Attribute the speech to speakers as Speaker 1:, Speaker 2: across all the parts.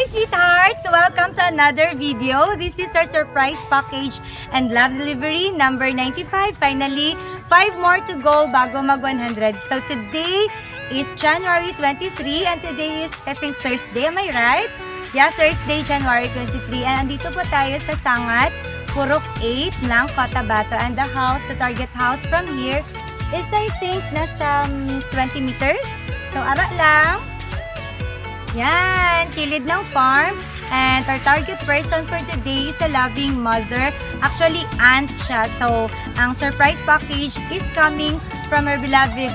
Speaker 1: sweethearts! Welcome to another video. This is our surprise package and love delivery number 95. Finally, 5 more to go bago mag 100. So today is January 23 and today is, I think, Thursday. Am I right? Yeah, Thursday, January 23. And andito po tayo sa Sangat, Purok 8 ng Cotabato. And the target house from here is, I think, nasa 20 meters. So, ara lang. Yan, kilid ng farm. And our target person for today is a loving mother. Actually, aunt siya. So, ang surprise package is coming from her beloved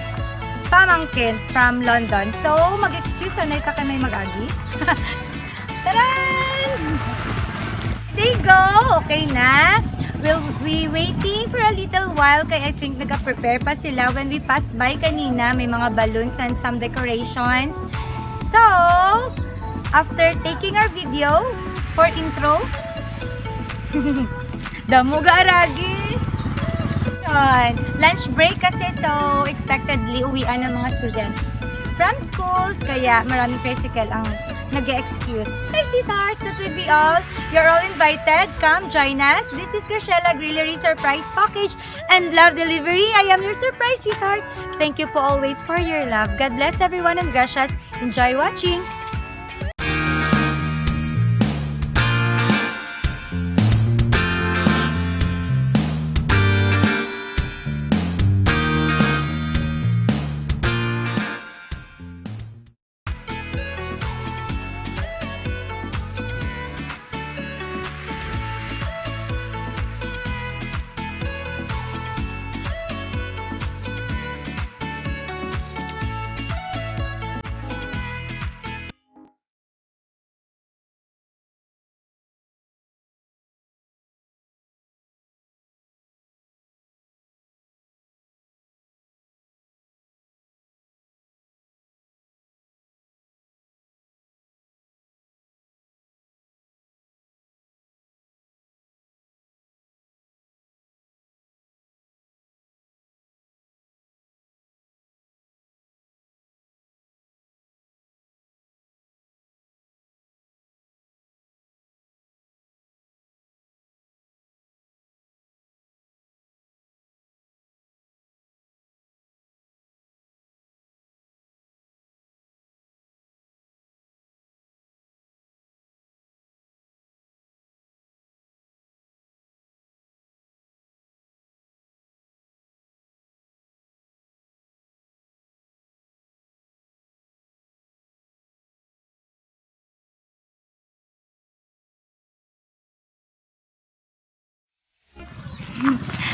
Speaker 1: pamangkin from London. So, mag-excuse na ito ka may mag-agi. Taran! There you go! Okay na. We'll be waiting for a little while kaya I think nag-prepare pa sila. When we passed by kanina, may mga balloons and some decorations. So, after taking our video for intro, damo garagi. Lunch break kasi, so expectedly uwian ng mga students from schools, kaya maraming tricycle ang nag-excuse. Hey sweethearts, that will be all. You're all invited. Come join us. This is Gracella Grillery Surprise Package and Love Delivery. I am your surprise sweetheart. Thank you po always for your love. God bless everyone and gracias. Enjoy watching.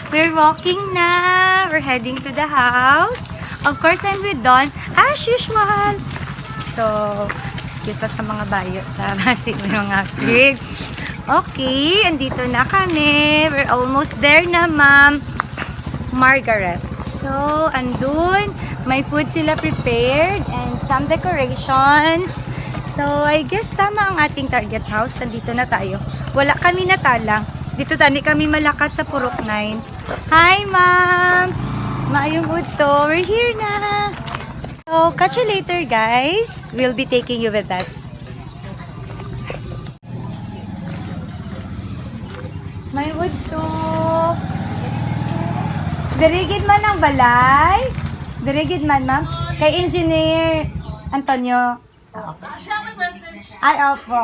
Speaker 1: We're walking na. We're heading to the house. Of course, I'm with Don, as usual. So, excuse us sa mga bayo. Kasi mga kid. Okay, andito na kami. We're almost there na, Ma'am Margaret. So, andun. May food sila prepared and some decorations. So, I guess tama ang ating target house. Andito na tayo. Wala kami natalang. Dito tani kami malakat sa Purok 9. Hi, Ma'am! Maayong udto. We're here na. So, catch you later, guys. We'll be taking you with us. May udto. Dirigid man ang balay. Dirigid man, Ma'am. Kay Engineer Antonio. Ay, opo.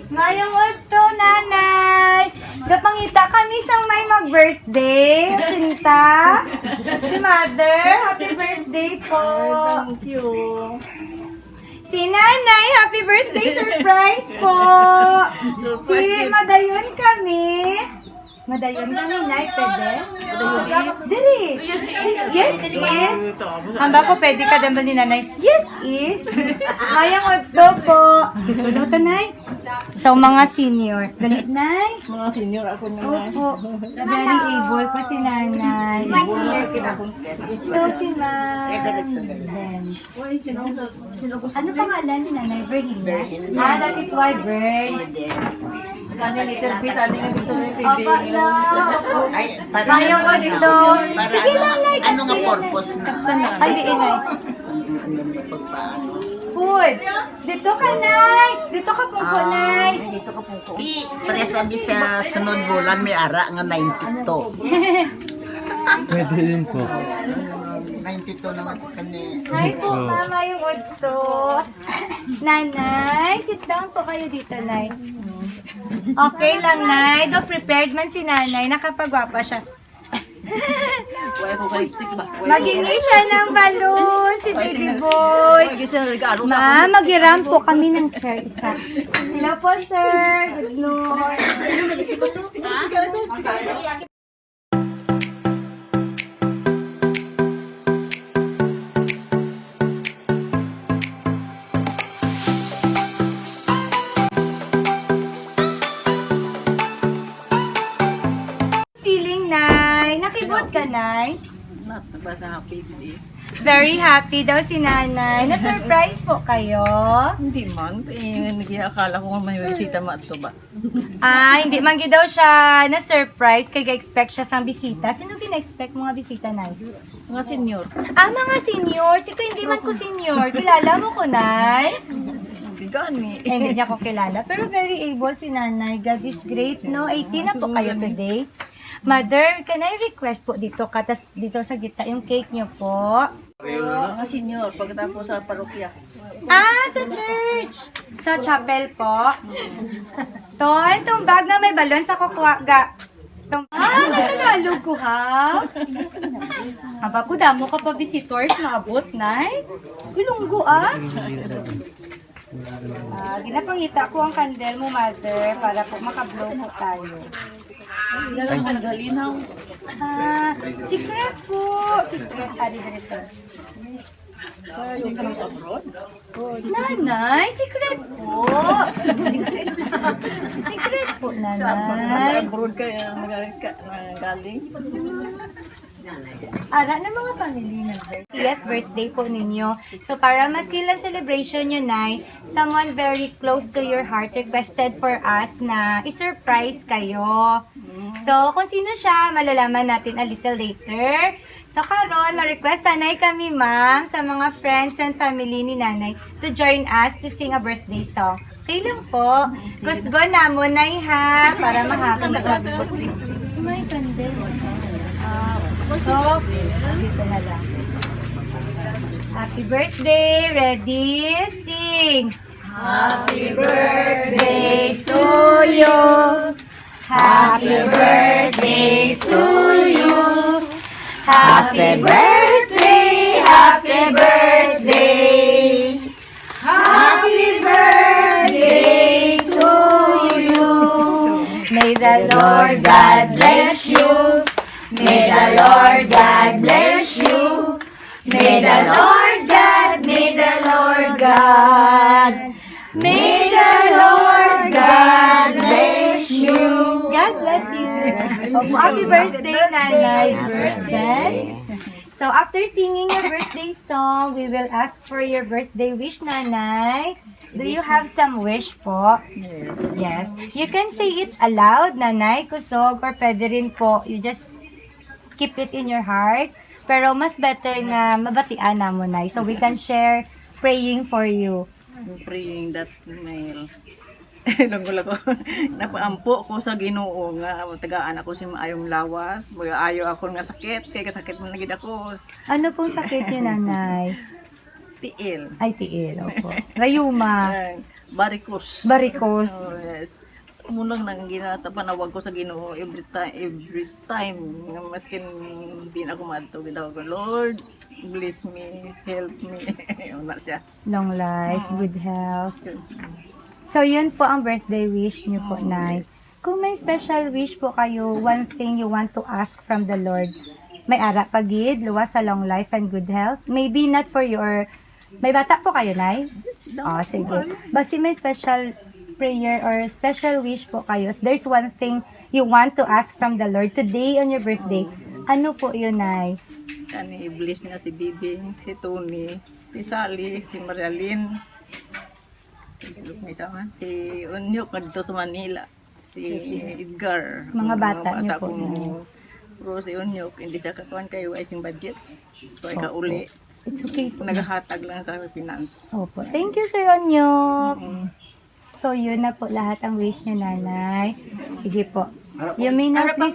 Speaker 1: Ngayong udto, nanay. Gapangita kami sang may mag-birthday. Sinta. Si mother. Happy birthday po.
Speaker 2: Thank you.
Speaker 1: Si nanay, happy birthday surprise po. Si madayon kami. Madayon kami, nay, pwede? Diri. Yes, eh. Hamba ko, pwede ka daman ni nanay. Yes, eh. Mayang udto po. Dito daw, tanay. So, mga senior. Galit, nay?
Speaker 2: Mga senior ako na.
Speaker 1: Opo. Very able po si nanay. So, si ma'am. Ano pangalan ni nanay? Virginia? Ah, that is why birds.
Speaker 2: Kanya little bit, ano yung ito na
Speaker 1: Opo, no.
Speaker 3: Ay,
Speaker 1: Mayang udto. Sige, nanay.
Speaker 3: Ano nga purpose na?
Speaker 1: Ay, di inay.
Speaker 3: Ano na pagpasok?
Speaker 1: food. Dito ka, Nay. Dito ka, Pungko, Nay.
Speaker 2: Pareha sabi sa sunod bulan may ara nga 92.
Speaker 3: Pwede din po.
Speaker 2: 92 naman sa kanya.
Speaker 1: Hi po, Mama, yung udto. Nanay, sit down po kayo dito, Nay. Okay lang, Nay. Do prepared man si Nanay. Nakapagwapa siya.
Speaker 2: Wala ko kay tik ba?
Speaker 1: Magingi siya ng balloon, si baby boy.
Speaker 2: Kasi regalo
Speaker 1: Ma, magiram po kami ng chair isa. Hello po, sir. Good noon. Feeling, Nay. Nakibot ka, Nay?
Speaker 2: Bata happy day.
Speaker 1: Very happy daw si Nanay. Na-surprise po kayo.
Speaker 2: Hindi man, akala ko may bisita mo ato ba?
Speaker 1: Ah, hindi man gid daw siya na-surprise kay ga-expect siya sang bisita. Sino gina-expect mga bisita, Nay?
Speaker 2: Mga senior.
Speaker 1: Ah, mga senior. Tiko, hindi man ko senior. Kilala mo ko, Nay?
Speaker 2: Hindi gani.
Speaker 1: Eh, hindi niya ko kilala. Pero very able si Nanay. God is great, no? 18 na po kayo today. Mother, can I request po dito ka, tas dito sa gitna yung cake niyo po?
Speaker 2: Mga senior, pagkatapos sa parokya.
Speaker 1: Ah, sa church! Sa chapel po. To, itong bag na may balon sa kukuha ga. Natagalog ko ha? Aba ko, damo ka pa visitors na abot, Nay. Gulunggo ginapangita ko ang candle mo, Mother, para po makablow po tayo.
Speaker 2: Ilang ka nagalinaw.
Speaker 1: Ah, secret po. Secret, dito.
Speaker 2: Sa hindi ka sa abroad?
Speaker 1: Nanay, secret po. Secret po,
Speaker 2: Sa
Speaker 1: Nanay.
Speaker 2: abroad ka galing.
Speaker 1: Ara ng mga family members. 30th birthday po ninyo. So, para masil ang celebration nyo, Nay, someone very close to your heart requested for us na i-surprise kayo. So, kung sino siya, malalaman natin a little later. So, karon ma-request sanay kami, ma'am, sa mga friends and family ni Nanay to join us to sing a birthday song. Okay lang po. Kusgo na mo, Nay, ha? Para mahapon na birthday. May candle. So, dito na lang. Happy birthday! Ready? Sing! Happy birthday to you! Happy birthday to you! Happy birthday! Happy birthday! Happy birthday to you! May the Lord God bless you! May the Lord God bless you. May the Lord God, may the Lord God, may the Lord God bless you. God bless you. Happy birthday, Nanay. Birthday. So after singing your birthday song, we will ask for your birthday wish, Nanay. Do you have some wish po? Yes. You can say it aloud, Nanay, kusog, or pwede rin po, you just keep it in your heart. Pero mas better na mabatian na mo, Nay. So we can share praying for you.
Speaker 2: I'm praying that mail. Langgula ko. Napaampo ko sa Ginoo nga tagaan ako si maayong lawas. Mag-ayo ako nga sakit. Kaya kasakit mo na gid ako.
Speaker 1: Ano pong sakit niyo, Nanay?
Speaker 2: Tiil.
Speaker 1: Ay, tiil. Opo. Rayuma.
Speaker 2: Varicose.
Speaker 1: Varicose.
Speaker 2: Oh, yes. Munang nang ginatapanawag ko sa Ginoo every time nga maskin din ako madto bitaw ko, Lord, bless me, help me. Una siya.
Speaker 1: Long life, good health. So, yun po ang birthday wish niyo po, Nay.
Speaker 2: Yes.
Speaker 1: Kung may special wish po kayo, one thing you want to ask from the Lord, may ara pagid, luwas sa long life and good health. Maybe not for your... May bata po kayo, Nay? Oh, sige. Basta may special prayer or special wish po kayo. If there's one thing you want to ask from the Lord today on your birthday, ano po yun, Nay?
Speaker 2: Kani bless na si Diding, si Tony, si Sally, si Marialyn. Si Unyok dito sa Manila. Si Edgar.
Speaker 1: Mga bata niyo po,
Speaker 2: ko. Pero si Unyok, hindi sa kakuan kayo ay sing budget. So, ikauli.
Speaker 1: It's okay po.
Speaker 2: Naghahatag lang sa finance.
Speaker 1: Opo. Thank you, Sir Onyok. So, yun na po lahat ang wish niyo, nanay. Sige po. You may now please.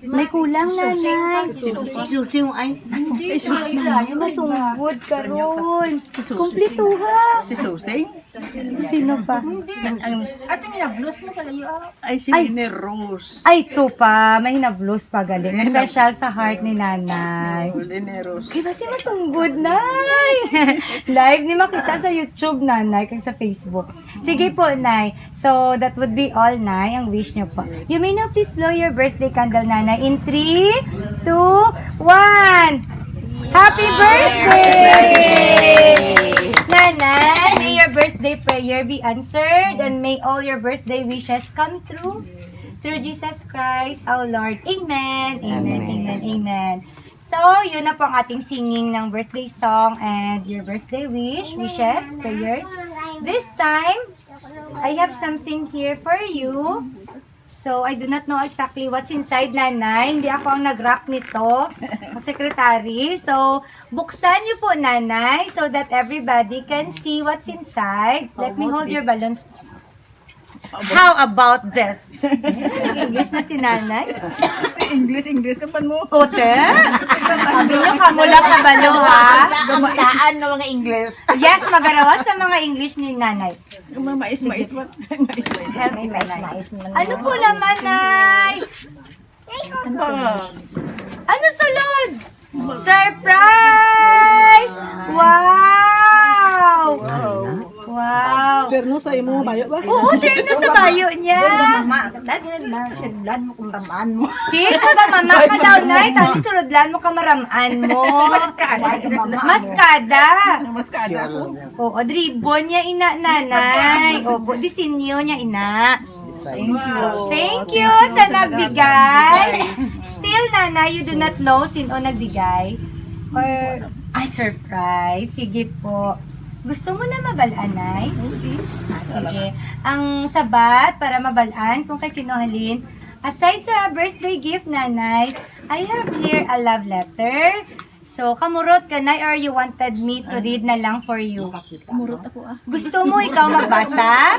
Speaker 1: May kulang, nanay.
Speaker 2: Susing ay.
Speaker 1: Masungod ka ron. Kumplituha.
Speaker 2: Si Susing?
Speaker 1: Sino pa?
Speaker 4: Ate, minablos mo kalayo.
Speaker 2: Ay, si
Speaker 1: Ay.
Speaker 2: Liner Rose.
Speaker 1: Ay, ito pa. May hinablos pa galing. Special sa heart ni nanay.
Speaker 2: Liner Rose.
Speaker 1: Kaya kasi masunggod, nay. Live ni makita sa YouTube, nanay, kaya sa Facebook. Sige po, nay. So, that would be all, nay. Ang wish niyo po. You may now please blow your birthday candle, nanay. In 3, 2, 1. Happy birthday! Nanay, may your birthday prayer be answered and may all your birthday wishes come true. Through Jesus Christ, our Lord. Amen. Amen. Amen. Amen. So, yun na po ang ating singing ng birthday song and your birthday wishes, prayers. This time, I have something here for you. So, I do not know exactly what's inside, nanay. Hindi ako ang nag-wrap nito, ang secretary. So, buksan niyo po, nanay, so that everybody can see what's inside. Let me hold your balloons. How about this? English na si nanay.
Speaker 2: English ka pa mo.
Speaker 1: Ote? Sabi niyo, kamula ka balo, ha?
Speaker 4: Daan ng mga English.
Speaker 1: Yes, magarawas sa mga English ni nanay.
Speaker 2: Mais.
Speaker 1: Help me, nanay. Ano po laman, nay? Ano salon? Surprise! Wow! Wow!
Speaker 2: Pero sa imo bayo ba?
Speaker 1: Oo, turn na sa bayo niya.
Speaker 4: Mama, dahil na sinulan mo kung ramaan mo.
Speaker 1: Tik, mama ka daw, nay. Tani sulodlan mo kamaramaan mo. Maskada.
Speaker 2: Maskada ako.
Speaker 1: Oo, ribbon niya ina, nanay. Opo, disenyo niya ina.
Speaker 2: Thank you.
Speaker 1: Thank you sa nagbigay. Still, nanay, you do not know sino nagbigay? Or, surprise. Sige po. Gusto mo na mabalaan, nay? Sige. Ang sabat para mabalaan kung kay sino halin. Aside sa birthday gift, nanay, I have here a love letter. So, kamurot ka, nay, or you wanted me to read na lang for you?
Speaker 2: Murot ako
Speaker 1: Gusto mo ikaw magbasa?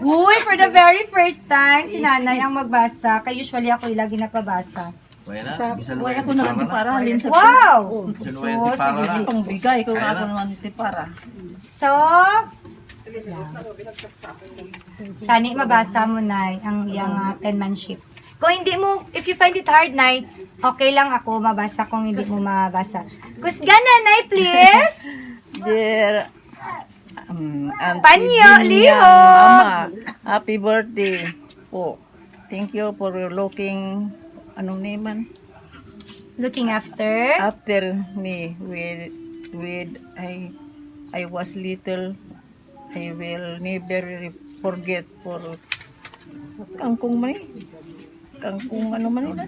Speaker 1: Uy, for the very first time, si nanay ang magbasa. Kaya usually ako lagi napabasa.
Speaker 2: Why ako naman para halin sa
Speaker 1: Wow!
Speaker 3: Sinuwerte para
Speaker 1: sige.
Speaker 3: lang.
Speaker 2: pang bigay ko ako naman para.
Speaker 1: So, kani mabasa mo, nay, ang iyang penmanship. Kung hindi mo, if you find it hard, nay, okay lang ako mabasa kung hindi mo mabasa. Kusga na, nay, please!
Speaker 2: Dear Auntie
Speaker 1: Panyo,
Speaker 2: Binyang,
Speaker 1: Liho!
Speaker 2: Mama, happy birthday po. Thank you for looking, anong naman?
Speaker 1: Looking after.
Speaker 2: After me with I was little, I will never forget for kangkong man eh. Kangkong ano man eh.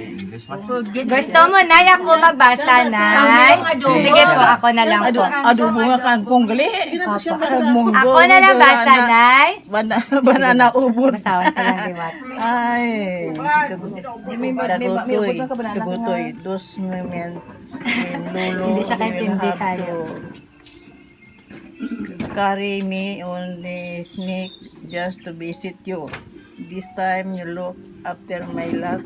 Speaker 3: English man.
Speaker 1: Gusto mo, nay, ako magbasa, nay? Sige po, ako na lang po.
Speaker 2: Adobo nga kangkong gali.
Speaker 1: Ako na lang basa, nay?
Speaker 2: Banana ubod.
Speaker 1: Basawan ko lang, Diwat.
Speaker 2: Ay. Dagutoy. Dos men. Lolo.
Speaker 1: Hindi siya kaintindi kaya.
Speaker 2: Carry me on the snake just to visit you. This time you look after my lot.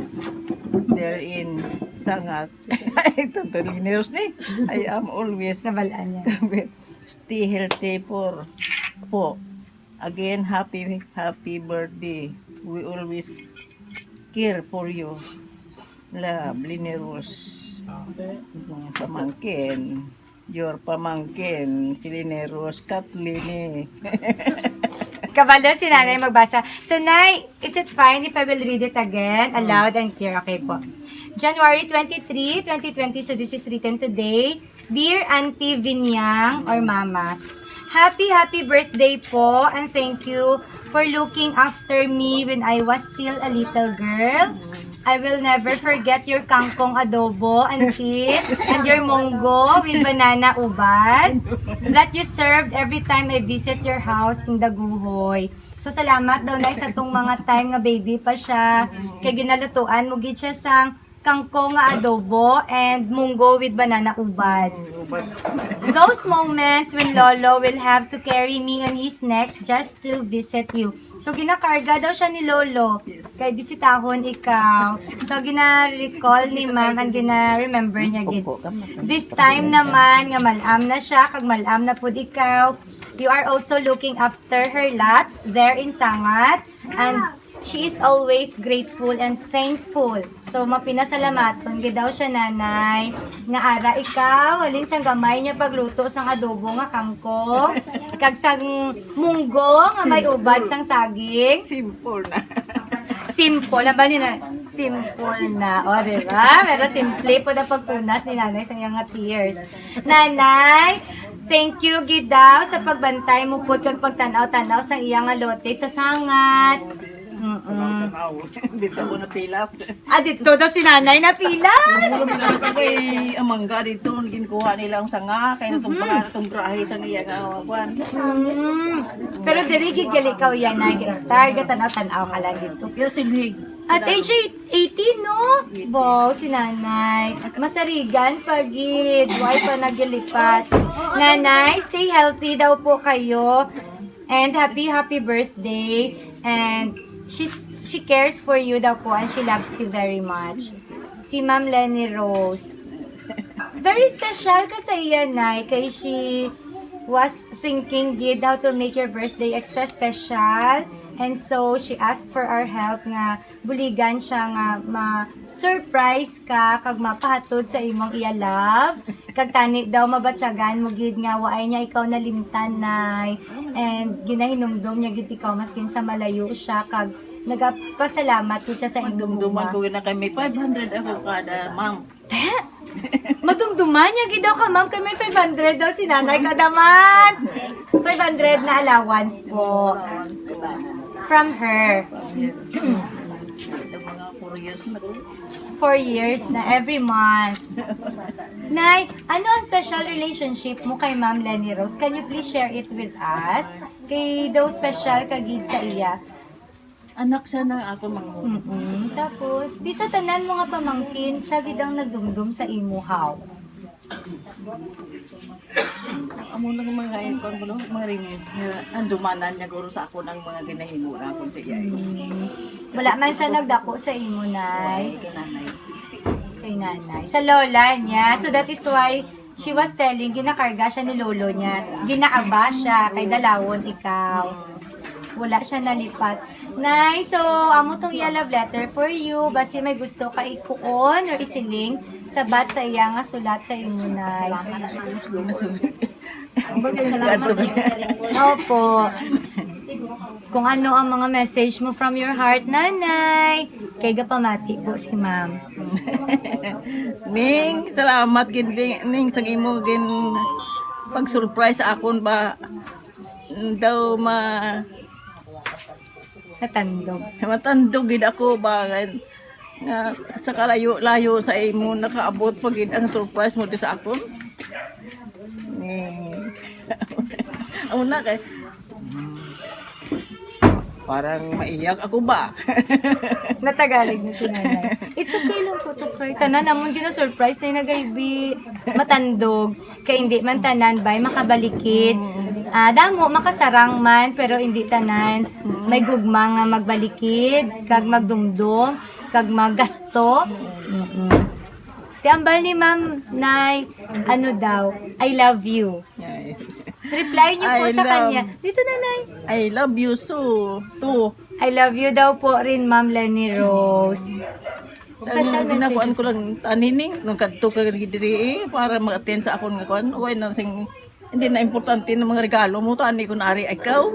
Speaker 2: They're in Sangat. Ito to linears ni. I am always
Speaker 1: Nabalaan niya.
Speaker 2: stay healthy po. Again, happy birthday. We always care for you. Love, Lineros. Pamangkin. Your pamangkin. Si Lineros. Kathleen eh.
Speaker 1: Kabalo si nanay magbasa. So, nay, is it fine if I will read it again? Aloud and clear. Okay po. January 23, 2020. So, this is written today. Dear Auntie Binyang or Mama, happy birthday po and thank you for looking after me when I was still a little girl. I will never forget your kangkong adobo and tit and your munggo with banana ubad that you served every time I visit your house in Daguhoy. So salamat daw na sa tong mga time nga baby pa siya. Kay ginalutuan mo gid siya sang kangkong nga adobo, and munggo with banana ubad. Those moments when Lolo will have to carry me on his neck just to visit you. So, ginakarga daw siya ni Lolo. Kay bisitahon ikaw. So, gina-recall ni Ma'am and gina-remember niya gid. This time naman, nga malam na siya, kag malam na pud ikaw. You are also looking after her lots there in Sangat. And she is always grateful and thankful. So, mapinasalamaton gid daw siya, nanay. Nga ara ikaw, halin sang gamay niya pagluto sang adobo nga kangkong. Kag sang munggo nga may ubad sang saging.
Speaker 2: Simple na.
Speaker 1: Simple. Aba ni na? Simple na. O, diba? Pero simple po na pagpunas ni nanay sa iyang nga tears. Nanay, thank you gid daw sa pagbantay mo po kag pagtanaw-tanaw sa iyang nga lote sa Sangat.
Speaker 2: Dito ako napilas.
Speaker 1: Dito daw si nanay na pilas.
Speaker 2: Kay amangga dito, ginkuha nila ang sanga, kaya itong pangalan, itong brahit ang iya nga kwan.
Speaker 1: Pero diri gid gali ka yan na star ga tanaw-tanaw ka lang dito.
Speaker 2: Pero silhig.
Speaker 1: At age 18, no? Wow, si nanay. Masarigan pagid. Why pa nagilipat? Nanay, stay healthy daw po kayo. And happy birthday. And she cares for you daw po and she loves you very much. Si Ma'am Lenny Rose. Very special ka sa iya, Nay. Kay she was thinking gid how to make your birthday extra special. And so, she asked for our help nga buligan siya nga ma-surprise ka kag mapahatod sa imong iya love. Kag tani daw mabatyagan mo gid nga waay niya ikaw nalimtan, Nay. And ginahinumdum niya gid ikaw maskin sa malayo siya kag nagapasalamat gid siya sa imong
Speaker 2: Dumduman ko na kami, 500 ako kada, ma'am.
Speaker 1: Madumduman niya gid daw ka, ma'am, kay may 500 daw si nanay kada man. 500 na allowance po. From her.
Speaker 2: Mga 4 years na.
Speaker 1: 4 years na every month. Nay, ano ang special relationship mo kay Ma'am Lenny Rose? Can you please share it with us? Kay daw special kagid sa iya.
Speaker 2: Anak siya na ako mga
Speaker 1: Tapos, di sa tanan mo nga pamangkin, siya gid ang nagdumdum sa imuhaw.
Speaker 2: amo nang mga ikon ko mga ring andumanan niya guro sa ako ng mga ginahimo na ako sa iya.
Speaker 1: Wala man siya nagdako sa imo, Nay.
Speaker 2: Nanay.
Speaker 1: Kay nanay. Sa lola niya. So that is why she was telling, ginakarga siya ni lolo niya. Ginaaba siya kay dalawon ikaw. Wala siya nalipat. Nay, so amo tong iya love letter for you. Basi may gusto ka ikuon or isiling sabat sa iya nga sulat sa imo, Nay. Opo. Kung ano ang mga message mo from your heart, nanay. Kay gapamati po si ma'am.
Speaker 2: Ning, salamat gid ning sa imo gin pag-surprise sa akon ba daw
Speaker 1: Natandog.
Speaker 2: matandog gid ako ba nga sa kalayo-layo sa imo nakaabot pag gid ang surprise mo di sa akon. Ning. Amo na kay parang maiyak ako ba?
Speaker 1: Natagalig na si nanay. It's okay lang po to cry. Tanan, amon gina surprise na nagaybi matandog. Kay hindi man tanan bay makabalikid. Damo makasarang man pero hindi tanan. May gugma nga magbalikid, kag magdumdum, kag maggasto. Tiambal ni Ma'am Nay, ano daw, I love you. Reply niyo po
Speaker 2: I
Speaker 1: sa
Speaker 2: love-
Speaker 1: kanya. Dito, nanay.
Speaker 2: I love you so too.
Speaker 1: I love you daw po rin, Ma'am Lenny Rose. Special
Speaker 2: Ginakuan
Speaker 1: message.
Speaker 2: ko lang tanining nung kadto ka diri para mag-attend sa akon nga kuan. Uy na sing hindi na importante ng mga regalo mo to ani ko naari ikaw.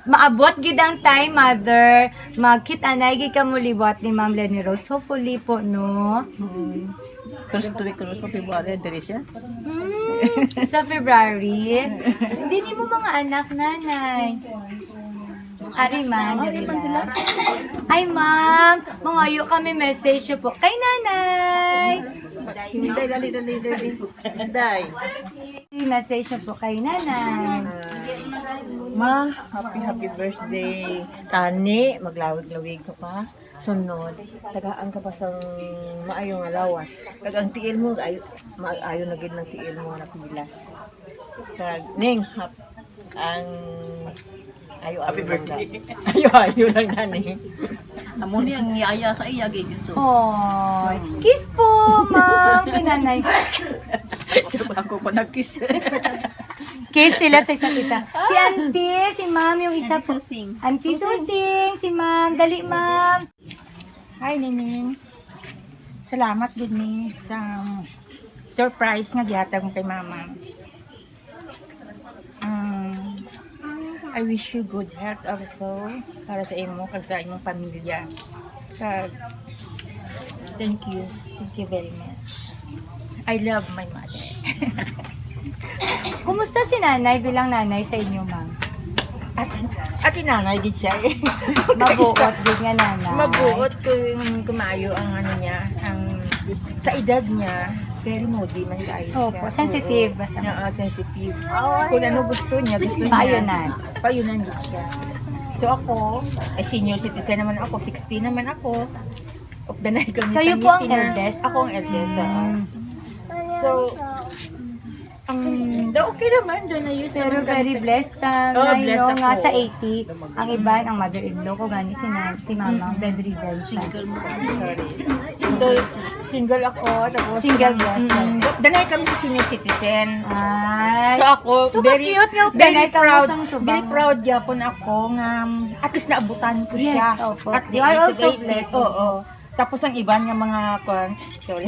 Speaker 1: Maabot gid ang time, mother. Magkita-anay gid ka mulibot ni Ma'am Lenny Rose. Hopefully po, no?
Speaker 2: First week ko sa February diri siya.
Speaker 1: Sa February. Hindi ni mo mga anak, nanay. Ari man, dali lang. Ay, ma'am. Mangayo kami message niyo po. Kay nanay.
Speaker 2: Dali dali. Day.
Speaker 1: Message niyo po kay nanay.
Speaker 4: Ma, happy birthday. Tani, maglawig-lawig ka pa.
Speaker 5: sunod, tagaan ka pa sa maayong alawas. Kag ang tiil mo, maayo na gid ng tiil mo na pilas. Kag, ning, ang
Speaker 2: Happy birthday.
Speaker 5: Ayo lang na ning.
Speaker 2: Amo ni ang yaya sa iya gid ito.
Speaker 1: Oh, kiss po, ma'am, kay nanay.
Speaker 2: So ako pa nag-kiss.
Speaker 1: Kiss sila sa isa't isa. Si auntie, si ma'am, yung isa po.
Speaker 4: Susing.
Speaker 1: Auntie Susing, si ma'am. Dali, ma'am.
Speaker 4: Hi, Nining. Salamat din ni sa surprise nga gihatag mo kay mama. I wish you good health also para sa imo kag sa imong pamilya. Kag thank you very much. I love my mother.
Speaker 1: Kumusta si nanay bilang nanay sa inyo, ma'am?
Speaker 4: At inanay gid siya eh.
Speaker 1: Mabuot din nga nanay.
Speaker 4: Mabuot kung kumayo ang ano niya, ang sa edad niya, very moody man kayo.
Speaker 1: Opo, sensitive basta.
Speaker 4: Sensitive. Kung ano gusto niya,
Speaker 1: Payunan.
Speaker 4: Payunan din siya. So ako, ay senior citizen naman ako, 60 naman ako. Of the night kami
Speaker 1: Kayo
Speaker 4: sa
Speaker 1: po ang
Speaker 4: meeting na-
Speaker 1: eldest?
Speaker 4: Ako ang eldest. oo.
Speaker 1: Mm.
Speaker 4: So, okay naman doon na yun.
Speaker 1: Pero very blessed
Speaker 4: Oo,
Speaker 1: na
Speaker 4: blessed
Speaker 1: no, nga
Speaker 4: ako.
Speaker 1: sa 80. Ang iba, ang mother-in-law ko, gani si mama, bedridden siya.
Speaker 4: So, single ako. Tapos,
Speaker 1: Single blessed.
Speaker 4: Danay kami sa senior citizen.
Speaker 1: Ay.
Speaker 4: So ako,
Speaker 1: Super cute nga, Danay ka masang subang.
Speaker 4: very proud yapon ako nga at least naabutan ko
Speaker 1: Yes,
Speaker 4: siya.
Speaker 1: opo.
Speaker 4: At the
Speaker 1: You are
Speaker 4: age of
Speaker 1: also
Speaker 4: 80.
Speaker 1: blessed.
Speaker 4: Oo. Tapos ang iban nga mga sorry.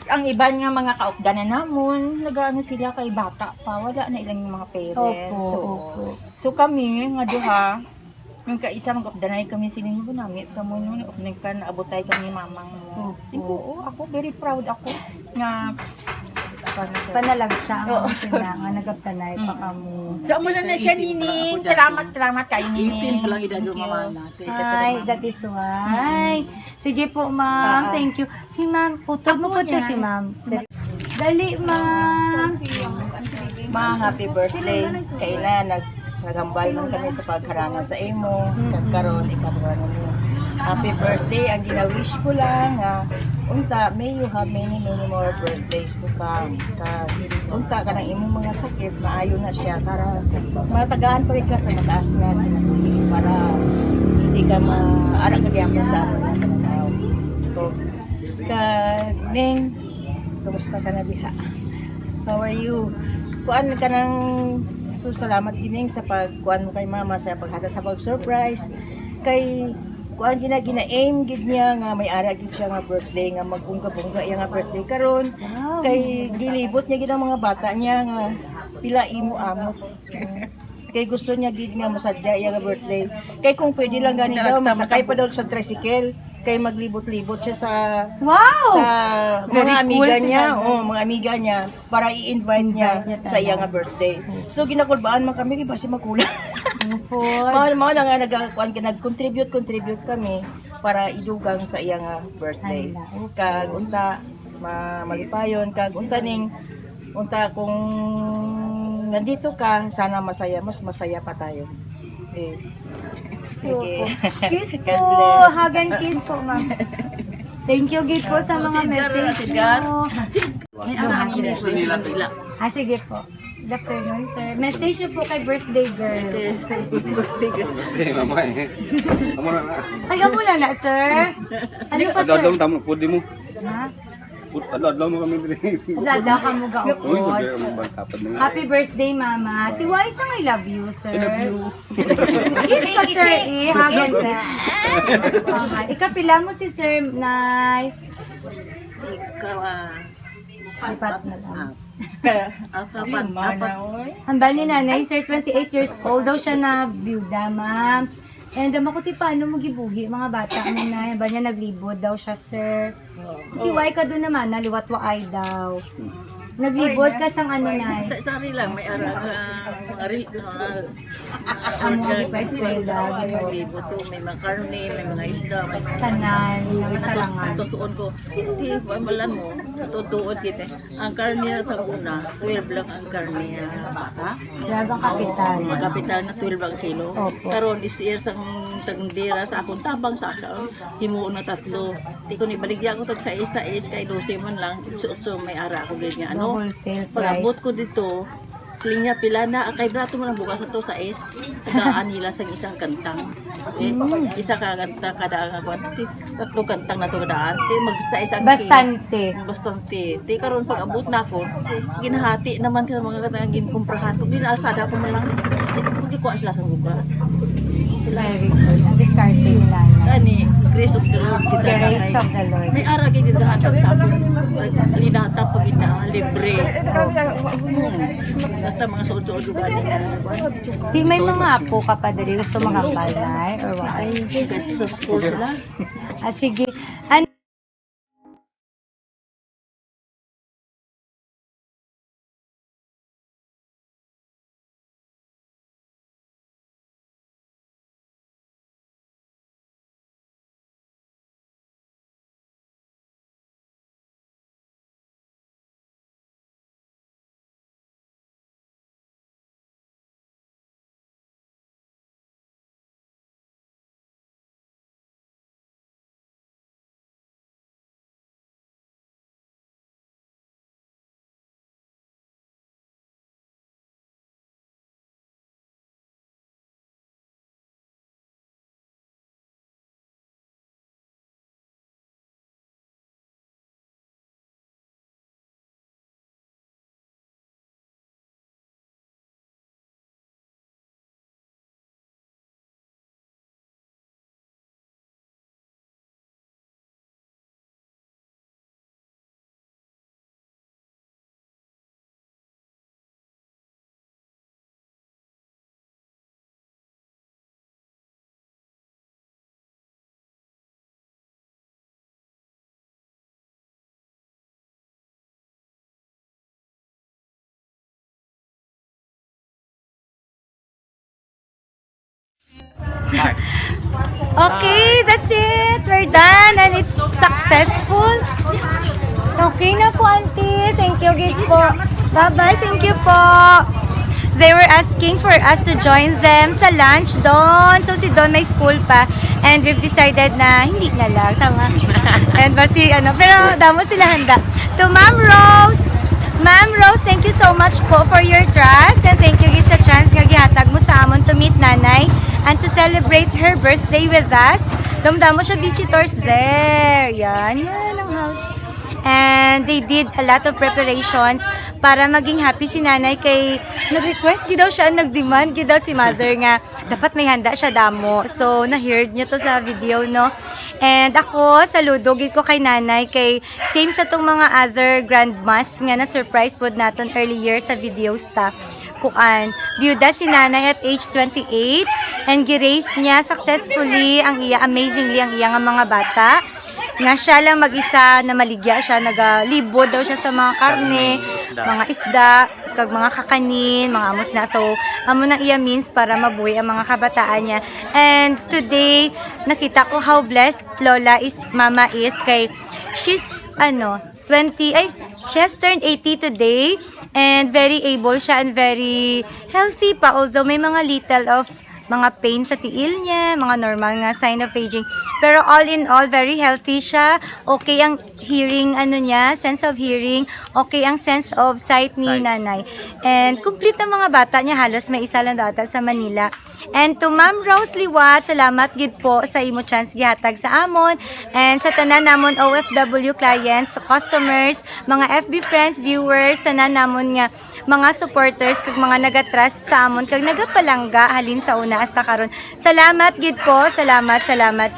Speaker 4: Ang iban nga mga kaupdanan namon, nagaano sila kay bata pa, wala na ilang mga parents.
Speaker 1: Opo.
Speaker 4: So kami nga duha, yung kaisa mag-updanay kami sining mo namit kamo nun, upnay ka naabotay kami mamang mo. Oo, ako very proud ako nga
Speaker 1: Panalagsa
Speaker 4: Oo,
Speaker 1: ang sila nga nagaptanay pa kamo.
Speaker 4: So, mula na siya, Nining. Salamat kayo, Nining.
Speaker 2: 18 pa lang edad
Speaker 4: Thank
Speaker 2: ng
Speaker 4: you.
Speaker 2: mama natin.
Speaker 1: Ay, that is why. Sige po, ma'am. Thank you. Si ma'am, putol mo po to si ma'am. Dali, ma'am.
Speaker 5: Ma, happy birthday. Kailan naghambal man kami sa pagharana sa imo. Kagkaroon, ikaroon na niyo. Happy birthday. Ang gina-wish ko lang, unta, may you have many more birthdays to come. Unta ka ng imong mga sakit, maayo na siya. Para matagaan pa rin ka sa mataas nga. Para hindi ka maarang nagyapon sa amin na kananaw. So, Ning, kumusta ka na diha? How are you? Kuan ka ng salamat gining sa pagkuan mo kay mama sa paghata sa pag-surprise. Kay kuan gina-aim gid niya nga may ara gid siya nga birthday nga magbungga-bungga iya nga birthday karon.
Speaker 1: Wow.
Speaker 5: Kay gilibot niya gid ang mga bata niya nga pila imo amot. Kay gusto niya gid nga mosadya iya nga birthday. Kay kung pwede lang gani daw masakay pa daw sa tricycle kay maglibot-libot siya sa
Speaker 1: Wow! Very
Speaker 5: mga
Speaker 1: cool
Speaker 5: amiga
Speaker 1: si
Speaker 5: niya,
Speaker 1: Nanay.
Speaker 5: mga amiga niya para i-invite niya
Speaker 1: Invite niya
Speaker 5: sa iya nga
Speaker 1: talaga.
Speaker 5: birthday. So ginakulbaan man kami kay basi makulang.
Speaker 1: Po.
Speaker 5: Mao na nga nag-contribute kami para idugang sa iya nga birthday.
Speaker 1: Hala, okay.
Speaker 5: Kag unta malipayon kag unta ning unta kung nandito ka sana mas masaya pa tayo. Eh. Sige.
Speaker 1: Kiss po.
Speaker 5: God bless.
Speaker 1: Hug and kiss po, ma'am. Thank you, Gid po, sa mga message mo.
Speaker 2: May ara ni so nila.
Speaker 1: Sige po. Good afternoon, sir. Message niyo po kay birthday girl.
Speaker 3: Hindi, mama eh. Amo na na.
Speaker 1: Ay, amo na na, sir. Ano pa, sir?
Speaker 3: Adlaw tamo pudi mo.
Speaker 1: Ha?
Speaker 3: Adlaw mo kami diri.
Speaker 1: Lada ka mo
Speaker 3: Uy, so
Speaker 1: gaupod.
Speaker 3: dire mo tapad na nga.
Speaker 1: Happy birthday, mama. Tiwai sang I love you, sir.
Speaker 3: I love you.
Speaker 1: Kiss pa, sir, eh. Hug and kiss. Okay. Ikapila mo si sir, Nay.
Speaker 2: Ikaw
Speaker 1: Lipat na lang.
Speaker 4: Lima na, oy.
Speaker 1: Ang bali nanay, sir, 28 years old daw siya na byuda, ma'am. And makuti paano mo gibugi mga bata mo na, ba niya naglibod daw siya, sir. Tiwai ka doon naman, naliwatwa ay daw. Naglibot ka sa ano na.
Speaker 2: Sari lang, may ara
Speaker 1: Amo di pa eskwela.
Speaker 2: Bibo to, may mga karne, may mga isda, may mga
Speaker 1: Tanan, ng sarangan.
Speaker 2: tusuon ko. Hindi, malan mo, natutuot din eh. Ang karne niya sa una, 12 lang ang karne niya sa bata.
Speaker 1: Lagang kapital.
Speaker 2: Ang kapital na 12 ang kilo.
Speaker 1: Opo.
Speaker 2: Karon this year sa tagundira sa akong tabang sa himuon na 3. Di ko ni baligya ko tag sa isa kay 12 man lang. So may ara ako ganyan. Ano?
Speaker 1: Wholesale
Speaker 2: Pag-abot
Speaker 1: price.
Speaker 2: ko dito, linya pila na kay brato mo lang bukas ato sa tagaan nila sa isang kantang. Isa ka kanta kada ang tatlo kantang na to kadaan. Magsa isang
Speaker 1: Bastante.
Speaker 2: Bastante. Di karon pag abot na ako, ginahati naman ka mga kantang ginkumprahan ko. Ginaalsada ko man lang. Hindi ko sila sa bukas.
Speaker 1: Very good. Ang discarding nila.
Speaker 2: Ani, grace of the Lord.
Speaker 1: The grace of the Lord.
Speaker 2: May ara gid gahatag sa akin. Linata pag ina libre. Basta mga suod-suod ba nila.
Speaker 1: Di may mga apo ka pa dali gusto makapal na or what?
Speaker 2: Ay, kasi sa school sila.
Speaker 1: Sige. Ano? Okay, that's it. We're done and it's successful. Okay na po, auntie. Thank you, Git po. Bye-bye. Thank you po. They were asking for us to join them sa lunch doon. So si Don may school pa. And we've decided na hindi na lang. Tama. And basi, pero damo sila handa. To Ma'am Rose. Ma'am Rose, thank you so much po for your trust. And thank you gid sa chance nga gihatag mo sa amon to meet nanay and to celebrate her birthday with us. Damdamo siya visitors there. Yan ang house. And they did a lot of preparations para maging happy si nanay kay nag-request gidaw siya, nag-demand gidaw si mother nga dapat may handa siya damo. So na-heard niyo to sa video, no? And ako, saludo gid ko kay nanay kay same sa tong mga other grandmas nga na surprise pod naton earlier sa videos ta. Kuan, byuda si nanay at age 28 and gi-raise niya successfully ang amazingly ang iya nga mga bata. Nga siya lang mag-isa na maligya siya, nagalibod daw siya sa mga karne, mga isda, kag mga kakanin, mga amos na. So, amo na iya means para mabuhay ang mga kabataan niya. And today, nakita ko how blessed Lola is, Mama is, kay she's, 20, she has turned 80 today, and very able siya and very healthy pa, although may mga little of mga pain sa tiil niya, mga normal nga sign of aging. Pero all in all, very healthy siya. Okay ang hearing, sense of hearing. Okay ang sense of sight ni nanay. And complete ang mga bata niya, halos may isa lang data sa Manila. And to Ma'am Rose Liwat, salamat gid po sa imo chance gihatag sa amon. And sa tanan namon OFW clients, customers, mga FB friends, viewers, tanan namon nga mga supporters, kag mga nagatrust sa amon, kag nagapalangga halin sa una hasta karon. Salamat gid po, salamat.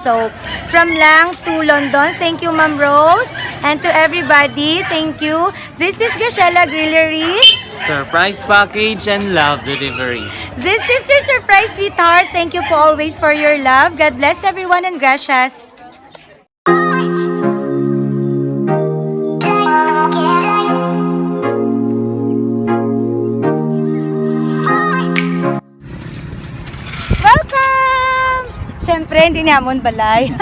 Speaker 1: So, from Lang to London, thank you Ma'am Rose, and to everybody, thank you. This is Graciela Grillery.
Speaker 6: Surprise package and love delivery.
Speaker 1: This is your surprise, sweetheart. Thank you po always for your love. God bless everyone and gracias. Siyempre, hindi namon balay.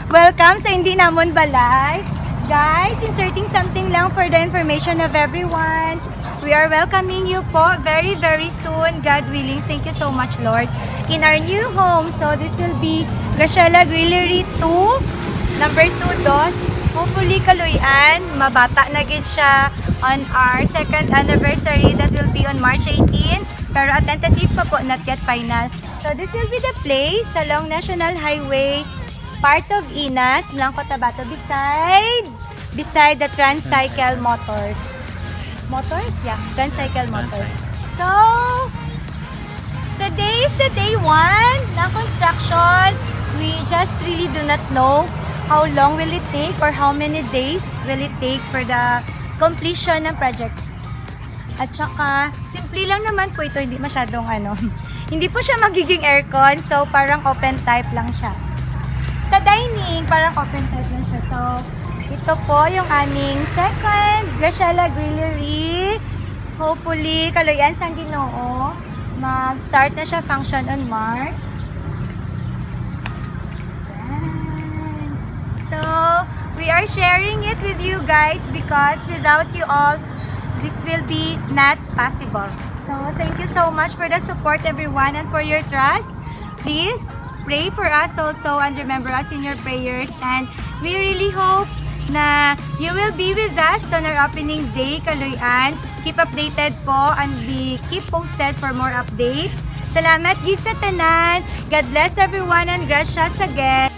Speaker 1: Welcome sa Hindi Namon Balay. Guys, inserting something lang for the information of everyone. We are welcoming you po very, very soon. God willing. Thank you so much, Lord. In our new home. So, this will be Graciela Grillery 2. Number 2 dos. Hopefully, kaluyan. Mabata na gid siya on our second anniversary that will be on March 18. Pero tentative pa po, not yet final. So, this will be the place along National Highway, part of Inas, Blanco Tabato, beside the Transcycle Motors. Motors? Yeah, Transcycle Motors. So, today is the day 1 ng construction. We just really do not know how long will it take or how many days will it take for the completion ng project. At saka, simple lang naman po ito, hindi masyadong hindi po siya magiging aircon, so parang open type lang siya. Sa dining, parang open type lang siya. So, ito po yung aming second Graciela Grillery. Hopefully, kaluyan sang Ginoo. Mag-start na siya function on March. Yan. So, we are sharing it with you guys because without you all, this will be not possible. So, thank you so much for the support, everyone, and for your trust. Please, pray for us also and remember us in your prayers, and we really hope na you will be with us on our opening day, Kaluyan. Keep updated po and keep posted for more updates. Salamat gid sa tanan. God bless everyone and gracias again.